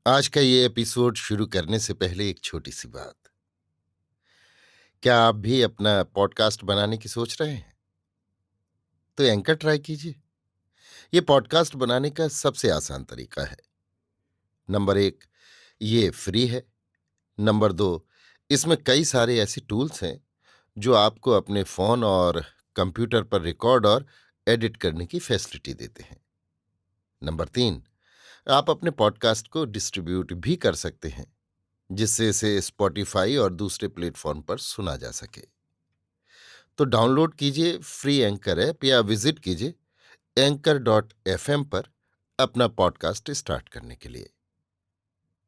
आज का ये एपिसोड शुरू करने से पहले एक छोटी सी बात। क्या आप भी अपना पॉडकास्ट बनाने की सोच रहे हैं? तो एंकर ट्राई कीजिए। ये पॉडकास्ट बनाने का सबसे आसान तरीका है। नंबर 1, ये फ्री है। नंबर 2, इसमें कई सारे ऐसे टूल्स हैं जो आपको अपने फोन और कंप्यूटर पर रिकॉर्ड और एडिट करने की फैसिलिटी देते हैं। नंबर 3, आप अपने पॉडकास्ट को डिस्ट्रीब्यूट भी कर सकते हैं, जिससे इसे स्पॉटिफाई और दूसरे प्लेटफॉर्म पर सुना जा सके। तो डाउनलोड कीजिए फ्री एंकर ऐप या विजिट कीजिए anchor.fm पर अपना पॉडकास्ट स्टार्ट करने के लिए।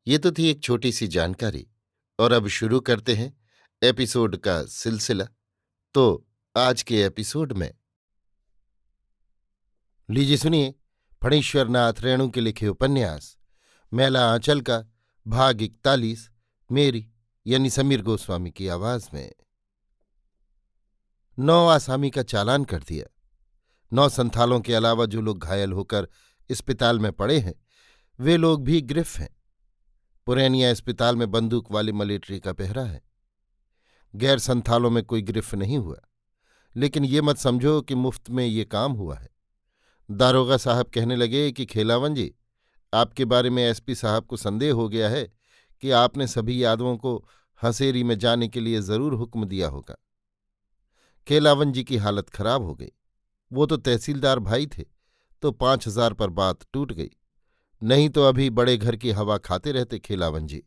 ये तो थी एक छोटी सी जानकारी, और अब शुरू करते हैं एपिसोड का सिलसिला। तो आज के एपिसोड में लीजिए सुनिए फणीश्वर नाथ रेणु के लिखे उपन्यास मैला आंचल का भाग 41, मेरी यानी समीर गोस्वामी की आवाज में। 9 आसामी का चालान कर दिया। 9 संथालों के अलावा जो लोग घायल होकर अस्पताल में पड़े हैं, वे लोग भी गिरफ्त हैं। पुरैनिया अस्पताल में बंदूक वाली मिलिट्री का पहरा है। गैर संथालों में कोई गिरफ्त नहीं हुआ, लेकिन ये मत समझो कि मुफ्त में ये काम हुआ है। दारोगा साहब कहने लगे कि खेलावन जी, आपके बारे में एसपी साहब को संदेह हो गया है कि आपने सभी यादवों को हंसेरी में जाने के लिए जरूर हुक्म दिया होगा। खेलावन जी की हालत खराब हो गई। वो तो तहसीलदार भाई थे, तो 5,000 पर बात टूट गई। नहीं तो अभी बड़े घर की हवा खाते रहते खेलावन जी।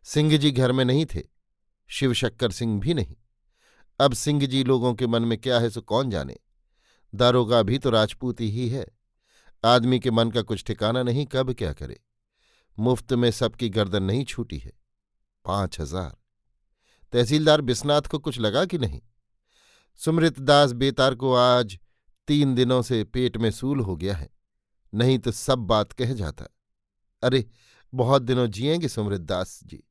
सिंह जी घर में नहीं थे, शिवशक्कर सिंह भी नहीं। अब सिंह जी लोगों के मन में क्या है सो कौन जाने। दारोगा भी तो राजपूत ही है। आदमी के मन का कुछ ठिकाना नहीं, कब क्या करे। मुफ्त में सबकी गर्दन नहीं छूटी है। 5,000। तहसीलदार बिस्नाथ को कुछ लगा कि नहीं? सुमृतदास बेतार को आज 3 दिनों से पेट में सूल हो गया है, नहीं तो सब बात कह जाता। अरे, बहुत दिनों जिएंगे सुमृतदास जी,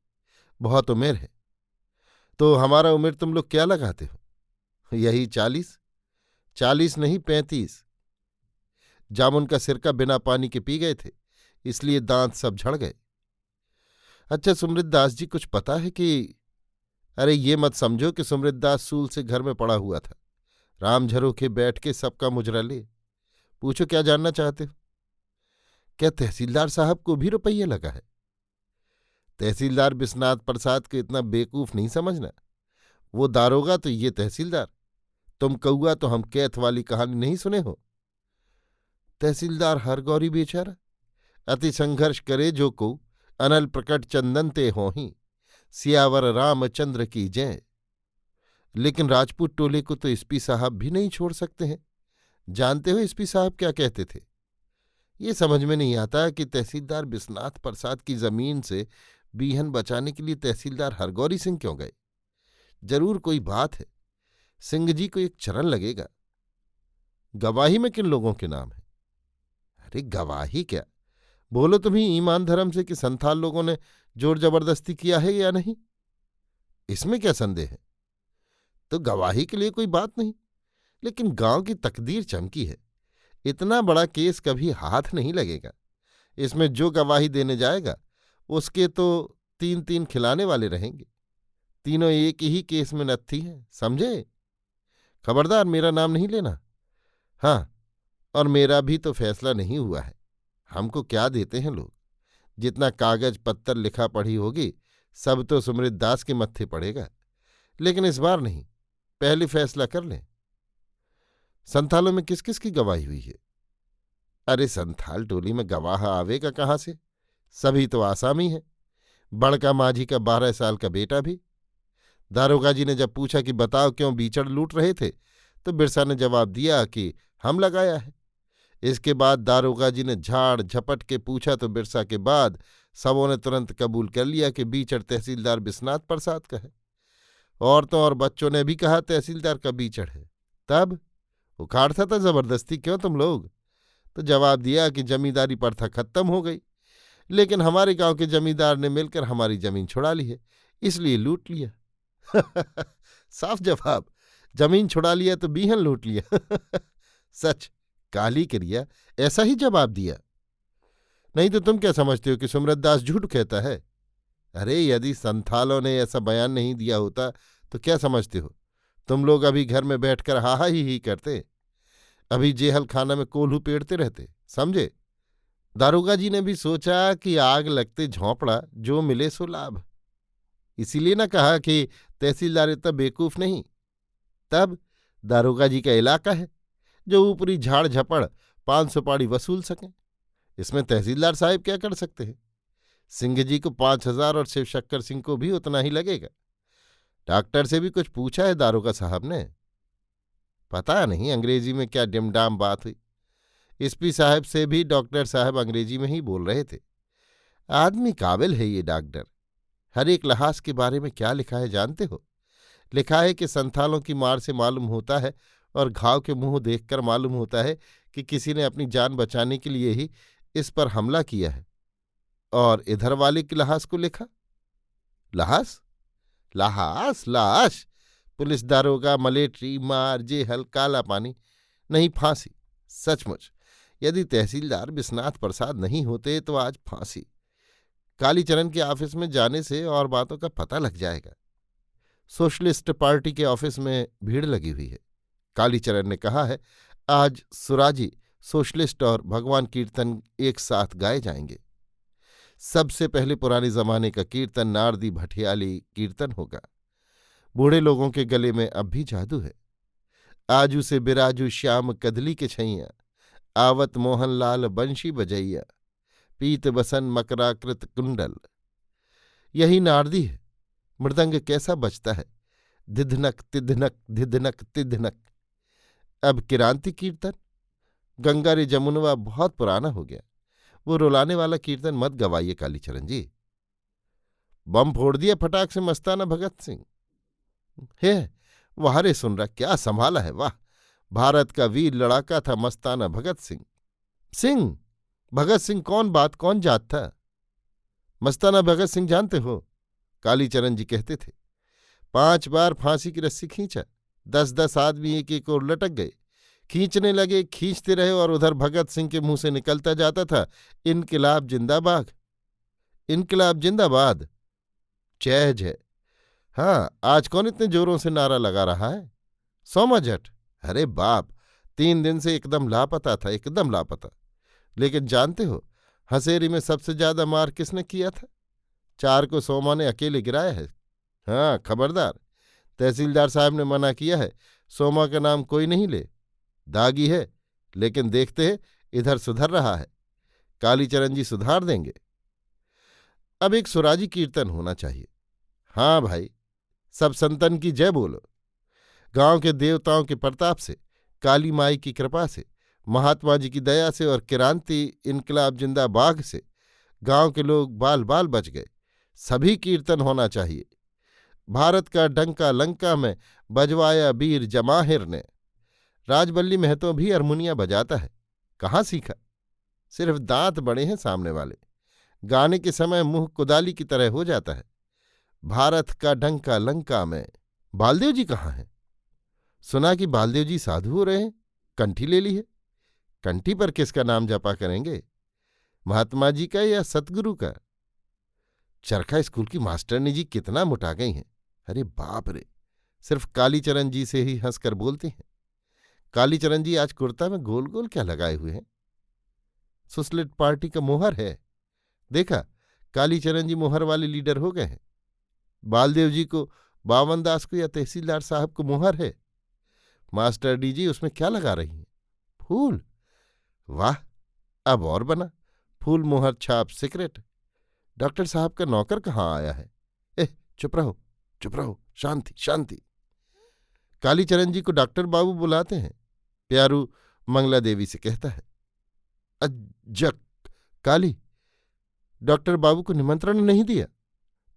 बहुत उम्र है। तो हमारा उम्र तुम लोग क्या लगाते हो? यही 40। 40 नहीं, 35। जामुन का सिरका बिना पानी के पी गए थे, इसलिए दांत सब झड़ गए। अच्छा सुमृतदास जी, कुछ पता है कि? अरे ये मत समझो कि सुमृतदास सूल से घर में पड़ा हुआ था। राम झरोखे बैठ के सबका मुजरा ले। पूछो क्या जानना चाहते हो? क्या तहसीलदार साहब को भी रुपये लगा है? तहसीलदार बिस्नाथ प्रसाद को इतना बेवकूफ नहीं समझना। वो दारोगा तो ये तहसीलदार। तुम कौआ तो हम कैथ वाली कहानी नहीं सुने हो? तहसीलदार हरगौरी बेचारा अति संघर्ष करे जो को अनल प्रकट चंदन ते होहीं, सियावर रामचंद्र की जय। लेकिन राजपूत टोले को तो एसपी साहब भी नहीं छोड़ सकते हैं। जानते हो एसपी साहब क्या कहते थे? ये समझ में नहीं आता कि तहसीलदार बिस्नाथ प्रसाद की जमीन से बीहन बचाने के लिए तहसीलदार हरगौरी सिंह क्यों गए? जरूर कोई बात है। सिंह जी को एक चरण लगेगा। गवाही में किन लोगों के नाम है? अरे गवाही क्या, बोलो तुम ही ईमान धर्म से कि संथाल लोगों ने जोर जबरदस्ती किया है या नहीं। इसमें क्या संदेह है? तो गवाही के लिए कोई बात नहीं, लेकिन गांव की तकदीर चमकी है। इतना बड़ा केस कभी हाथ नहीं लगेगा। इसमें जो गवाही देने जाएगा उसके तो 3-3 खिलाने वाले रहेंगे। तीनों एक ही केस में नत्थी हैं, समझे? खबरदार मेरा नाम नहीं लेना। हाँ, और मेरा भी तो फैसला नहीं हुआ है। हमको क्या देते हैं लोग? जितना कागज पत्तर लिखा पढ़ी होगी सब तो सुमृत दास के मत्थे पड़ेगा। लेकिन इस बार नहीं, पहले फैसला कर लें। संथालों में किस किस की गवाही हुई है? अरे संथाल टोली में गवाह आवेगा कहाँ से? सभी तो आसामी हैं। बड़का माझी का 12 साल का बेटा भी। दारोगा जी ने जब पूछा कि बताओ क्यों बीचड़ लूट रहे थे, तो बिरसा ने जवाब दिया कि हम लगाया है। इसके बाद दारोगा जी ने झाड़ झपट के पूछा तो बिरसा के बाद सबों ने तुरंत कबूल कर लिया कि बीचड़ तहसीलदार बिस्नाथ प्रसाद का है। औरतों और बच्चों ने भी कहा तहसीलदार का बीचड़ है। तब उखाड़ता था जबरदस्ती क्यों तुम लोग? तो जवाब दिया कि जमींदारी प्रथा खत्म हो गई, लेकिन हमारे गांव के जमींदार ने मिलकर हमारी जमीन छुड़ा ली है, इसलिए लूट लिया। साफ जवाब। जमीन छुड़ा लिया तो बीहन लूट लिया। सच, काली क्रिया, ऐसा ही जवाब दिया। नहीं तो तुम क्या समझते हो कि सुमृतदास झूठ कहता है? अरे यदि संथालों ने ऐसा बयान नहीं दिया होता तो क्या समझते हो? तुम लोग अभी घर में बैठकर हा ही करते, अभी जेहल खाना में कोल्हू पेड़ते रहते, समझे? दारोगा जी ने भी सोचा कि आग लगते झोंपड़ा, जो मिले सो लाभ। इसीलिए ना कहा कि तहसीलदार इतना बेवकूफ नहीं। तब दारोगा जी का इलाका है जो ऊपरी झाड़ झपड़ 500 पाड़ी वसूल सकें। इसमें तहसीलदार साहब क्या कर सकते हैं? सिंह जी को 5,000 और शिव शक्कर सिंह को भी उतना ही लगेगा। डॉक्टर से भी कुछ पूछा है दारोगा साहब ने? पता नहीं अंग्रेजी में क्या डिमडाम बात हुई। एसपी साहब से भी डॉक्टर साहब अंग्रेजी में ही बोल रहे थे। आदमी काबिल है ये डॉक्टर। हर एक लहास के बारे में क्या लिखा है जानते हो? लिखा है कि संथालों की मार से मालूम होता है और घाव के मुंह देखकर मालूम होता है कि किसी ने अपनी जान बचाने के लिए ही इस पर हमला किया है। और इधर वाले की लहास को लिखा। लहास? लहास लाश, पुलिस दारोगा, मलेट्री, मार, जेहल, काला पानी, नहीं फांसी। सचमुच यदि तहसीलदार विश्वनाथ प्रसाद नहीं होते तो आज फांसी। कालीचरण के ऑफिस में जाने से और बातों का पता लग जाएगा। सोशलिस्ट पार्टी के ऑफिस में भीड़ लगी हुई है। कालीचरण ने कहा है आज सुराजी, सोशलिस्ट और भगवान कीर्तन एक साथ गाए जाएंगे। सबसे पहले पुराने जमाने का कीर्तन नारदी भटियाली कीर्तन होगा। बूढ़े लोगों के गले में अब भी जादू है। आजू से बिराजू श्याम कदली के छैया, आवत मोहनलाल बंशी बजैया, पीत बसन मकराकृत कुंडल। यही नारदी है। मृदंग कैसा बजता है, धिधनक तिधनक धिधनक तिधनक। अब किरांति कीर्तन, गंगा रे जमुनवा बहुत पुराना हो गया। वो रुलाने वाला कीर्तन मत गवाइए कालीचरण जी। बम फोड़ दिया फटाक से मस्ताना भगत सिंह। हे वाह रे, सुन रहा क्या संभाला है, वाह। भारत का वीर लड़ाका था मस्ताना भगत सिंह। सिंह? भगत सिंह कौन बात कौन जात था? मस्ताना भगत सिंह जानते हो? कालीचरण जी कहते थे। 5 बार फांसी की रस्सी खींचा, 10-10 आदमी एक एक और लटक गए। खींचने लगे, खींचते रहे और उधर भगत सिंह के मुंह से निकलता जाता था, इनकिलाब जिंदाबाद, इनकिलाब जिंदाबाद, जय जय। हाँ, आज कौन इतने जोरों से नारा लगा रहा है? सोमा जट। अरे बाप, 3 दिन से एकदम लापता था, एकदम लापता। लेकिन जानते हो हसेरी में सबसे ज्यादा मार किसने किया था? 4 को सोमा ने अकेले गिराया है। हाँ खबरदार, तहसीलदार साहब ने मना किया है, सोमा का नाम कोई नहीं ले। दागी है, लेकिन देखते हैं इधर सुधर रहा है। कालीचरण जी सुधार देंगे। अब एक सुराजी कीर्तन होना चाहिए। हाँ भाई, सब संतन की जय बोलो। गांव के देवताओं के प्रताप से, काली माई की कृपा से, महात्मा जी की दया से और क्रांति इनकलाब जिंदाबाग से गांव के लोग बाल बाल बच गए। सभी कीर्तन होना चाहिए। भारत का डंका लंका में बजवाया वीर जमाहिर ने। राजबल्ली महतो भी हारमोनिया बजाता है। कहाँ सीखा? सिर्फ दांत बड़े हैं सामने वाले, गाने के समय मुंह कुदाली की तरह हो जाता है। भारत का डंका लंका में। बालदेव जी कहाँ हैं? सुना कि बालदेव जी साधु हो रहे हैं, कंठी ले ली है। कंठी पर किसका नाम जपा करेंगे, महात्मा जी का या सतगुरु का? चरखा स्कूल की मास्टरनी जी कितना मुटा गई हैं। अरे बाप रे, सिर्फ कालीचरण जी से ही हंसकर बोलते हैं। कालीचरण जी आज कुर्ता में गोल गोल क्या लगाए हुए हैं? सोशलिस्ट पार्टी का मोहर है। देखा, कालीचरण जी मोहर वाले लीडर हो गए हैं। बालदेव जी को, बावन दास को या तहसीलदार साहब को मोहर है। मास्टर डी जी उसमें क्या लगा रही हैं? फूल। वाह, अब और बना, फूल मोहर छाप सिगरेट। डॉक्टर साहब का नौकर कहाँ आया है? चुप रहो चुप रहो, शांति शांति। कालीचरण जी को डॉक्टर बाबू बुलाते हैं। प्यारू मंगला देवी से कहता है। अज्जक काली, डॉक्टर बाबू को निमंत्रण नहीं दिया?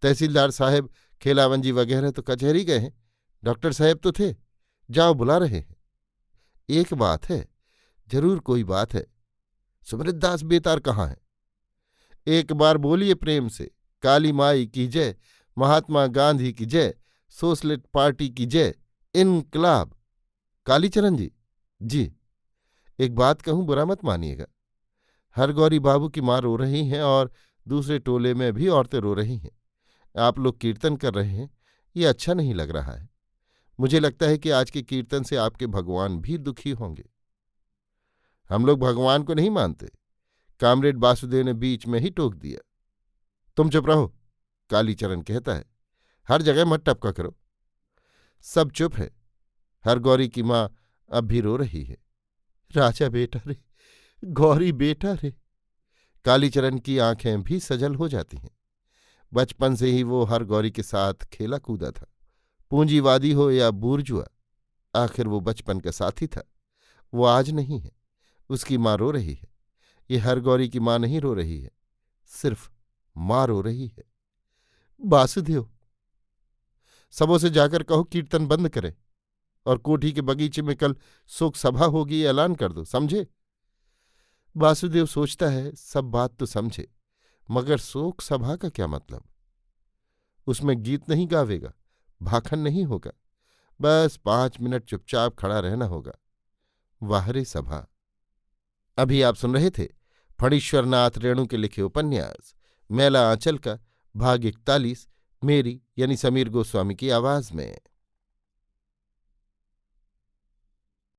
तहसीलदार साहब, खेलावन जी वगैरह तो कचहरी गए हैं, डॉक्टर साहब तो थे, जाओ बुला रहे हैं। एक बात है, जरूर कोई बात है। सुमृतदास बेतार कहाँ है? एक बार बोलिए प्रेम से, काली माई की जय, महात्मा गांधी की जय, सोशलिस्ट पार्टी की जय, इनकलाब। कालीचरण जी। जी। एक बात कहूं, बुरा मत मानिएगा। हरगौरी बाबू की माँ रो रही हैं और दूसरे टोले में भी औरतें रो रही हैं। आप लोग कीर्तन कर रहे हैं, ये अच्छा नहीं लग रहा है। मुझे लगता है कि आज के कीर्तन से आपके भगवान भी दुखी होंगे। हम लोग भगवान को नहीं मानते, कामरेड वासुदेव ने बीच में ही टोक दिया। तुम चुप रहो, कालीचरण कहता है, हर जगह मत टपका करो। सब चुप है। हरगौरी की माँ अब भी रो रही है। राजा बेटा रे, गौरी बेटा रे। कालीचरण की आंखें भी सजल हो जाती हैं। बचपन से ही वो हरगौरी के साथ खेला कूदा था। पूंजीवादी हो या बूर्जुआ, आखिर वो बचपन का साथी था। वो आज नहीं है। उसकी माँ रो रही है। ये हरगौरी की माँ नहीं रो रही है, सिर्फ माँ रो रही है। वासुदेव, सबों से जाकर कहो कीर्तन बंद करें और कोठी के बगीचे में कल शोक सभा होगी, ये ऐलान कर दो, समझे? वासुदेव सोचता है सब बात तो समझे, मगर शोक सभा का क्या मतलब? उसमें गीत नहीं गावेगा, भाखन नहीं होगा, बस 5 मिनट चुपचाप खड़ा रहना होगा। वाहरे सभा। अभी आप सुन रहे थे फणीश्वरनाथ रेणु के लिखे उपन्यास मैला आंचल का भाग 41, मेरी यानी समीर गोस्वामी की आवाज में।